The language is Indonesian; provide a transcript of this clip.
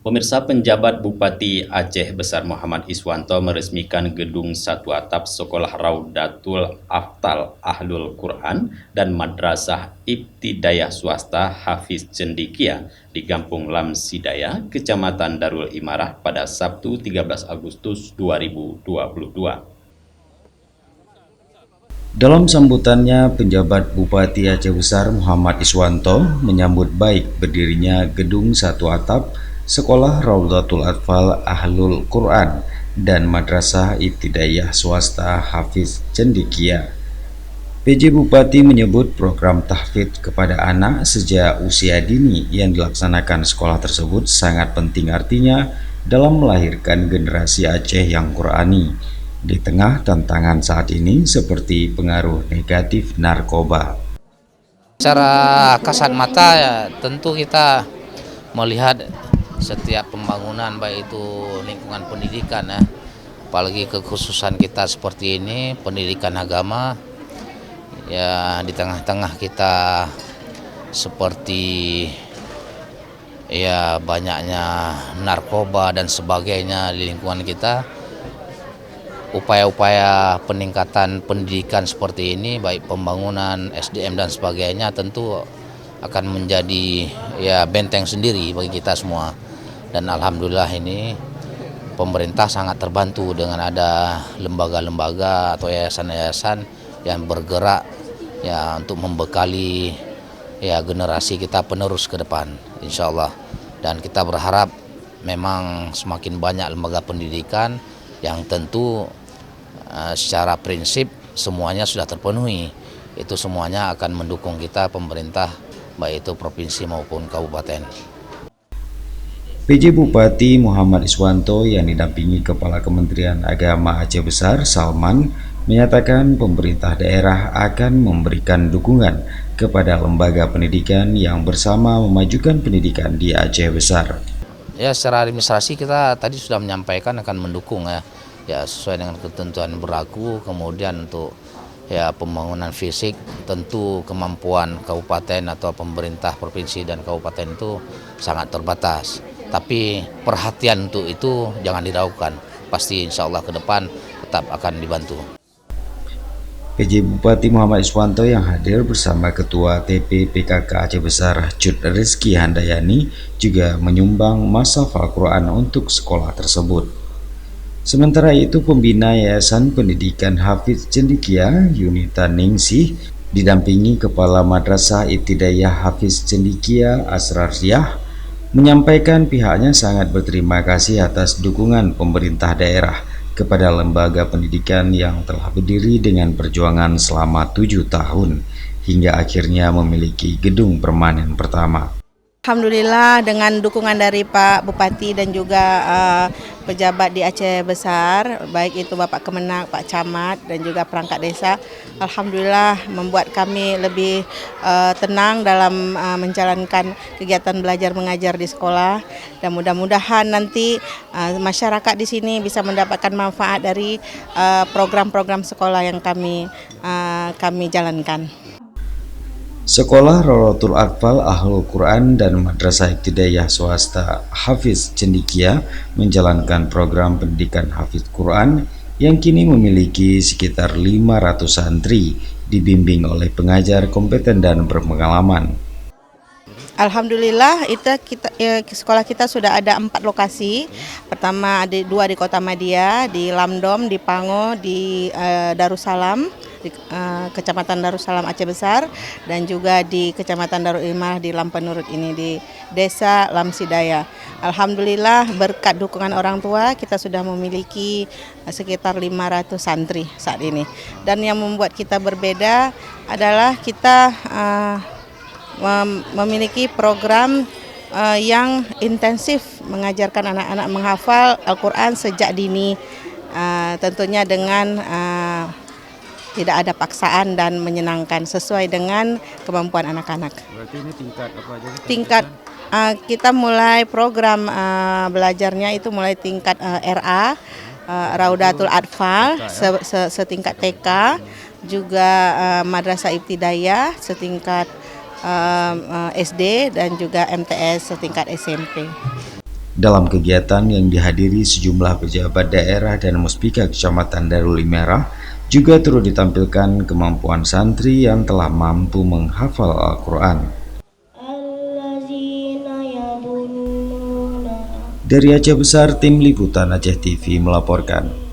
Pemirsa, penjabat Bupati Aceh Besar Muhammad Iswanto meresmikan gedung satu atap Sekolah Raudatul Aftal Ahlul Quran dan Madrasah Ibtidaiyah Swasta Hafiz Cendekia di Kampung Lamsidaya, Kecamatan Darul Imarah pada Sabtu 13 Agustus 2022. Dalam sambutannya, penjabat Bupati Aceh Besar Muhammad Iswanto menyambut baik berdirinya gedung satu atap Sekolah Raudatul Atfal Ahlul Quran dan Madrasah Ibtidaiyah Swasta Hafiz Cendekia. PJ Bupati menyebut program tahfidz kepada anak sejak usia dini yang dilaksanakan sekolah tersebut sangat penting, artinya dalam melahirkan generasi Aceh yang Qurani di tengah tantangan saat ini seperti pengaruh negatif narkoba. Secara kasat mata ya, tentu kita melihat setiap pembangunan baik itu lingkungan pendidikan ya, apalagi kekhususan kita seperti ini pendidikan agama ya, di tengah-tengah kita seperti ya banyaknya narkoba dan sebagainya di lingkungan kita. Upaya-upaya peningkatan pendidikan seperti ini, baik pembangunan SDM dan sebagainya, tentu akan menjadi ya benteng sendiri bagi kita semua. Dan alhamdulillah ini pemerintah sangat terbantu dengan ada lembaga-lembaga atau yayasan-yayasan yang bergerak ya untuk membekali ya generasi kita penerus ke depan, insya Allah. Dan kita berharap memang semakin banyak lembaga pendidikan yang tentu secara prinsip semuanya sudah terpenuhi. Itu semuanya akan mendukung kita pemerintah, baik itu provinsi maupun kabupaten. PJ Bupati Muhammad Iswanto yang didampingi Kepala Kementerian Agama Aceh Besar Salman menyatakan pemerintah daerah akan memberikan dukungan kepada lembaga pendidikan yang bersama memajukan pendidikan di Aceh Besar. Ya, secara administrasi kita tadi sudah menyampaikan akan mendukung ya sesuai dengan ketentuan berlaku. Kemudian untuk ya pembangunan fisik, tentu kemampuan kabupaten atau pemerintah provinsi dan kabupaten itu sangat terbatas. Tapi perhatian untuk itu jangan diragukan. Pasti insya Allah ke depan tetap akan dibantu. PJ Bupati Muhammad Iswanto yang hadir bersama Ketua TP PKK Aceh Besar Cut Rizky Handayani juga menyumbang mashaf Al-Quran untuk sekolah tersebut. Sementara itu, pembina Yayasan Pendidikan Hafiz Cendekia Yunita Ningsih didampingi Kepala Madrasah Ibtidaiyah Hafiz Cendekia Asrariyah menyampaikan pihaknya sangat berterima kasih atas dukungan pemerintah daerah kepada lembaga pendidikan yang telah berdiri dengan perjuangan selama 7 tahun hingga akhirnya memiliki gedung permanen pertama. Alhamdulillah dengan dukungan dari Pak Bupati dan juga pejabat di Aceh Besar, baik itu Bapak Kemenak, Pak Camat dan juga perangkat desa, alhamdulillah membuat kami lebih tenang dalam menjalankan kegiatan belajar mengajar di sekolah, dan mudah-mudahan nanti masyarakat di sini bisa mendapatkan manfaat dari program-program sekolah yang kami jalankan. Sekolah Raudatul Atfal Ahlul Quran dan Madrasah Ibtidaiyah Swasta Hafiz Cendekia menjalankan program pendidikan Hafiz Quran yang kini memiliki sekitar 500 santri, dibimbing oleh pengajar kompeten dan berpengalaman. Alhamdulillah sekolah kita sudah ada 4 lokasi. Pertama ada 2 di Kota Madia, di Lamdom, di Pango, di Darussalam, di Kecamatan Darussalam Aceh Besar, dan juga di Kecamatan Darul Imarah di Lampanurut ini di Desa Lamsidaya. Alhamdulillah berkat dukungan orang tua kita sudah memiliki sekitar 500 santri saat ini. Dan yang membuat kita berbeda adalah kita memiliki program yang intensif mengajarkan anak-anak menghafal Al-Quran sejak dini, tentunya dengan tidak ada paksaan dan menyenangkan sesuai dengan kemampuan anak-anak. Berarti ini tingkat apa aja? Tingkat kita mulai program belajarnya itu mulai tingkat RA, Raudatul Atfal setingkat TK, juga Madrasah Ibtidaiyah setingkat SD, dan juga MTS setingkat SMP. Dalam kegiatan yang dihadiri sejumlah pejabat daerah dan muspika Kecamatan Darul Merah, juga turut ditampilkan kemampuan santri yang telah mampu menghafal Al-Quran. Dari Aceh Besar, Tim Liputan Aceh TV melaporkan.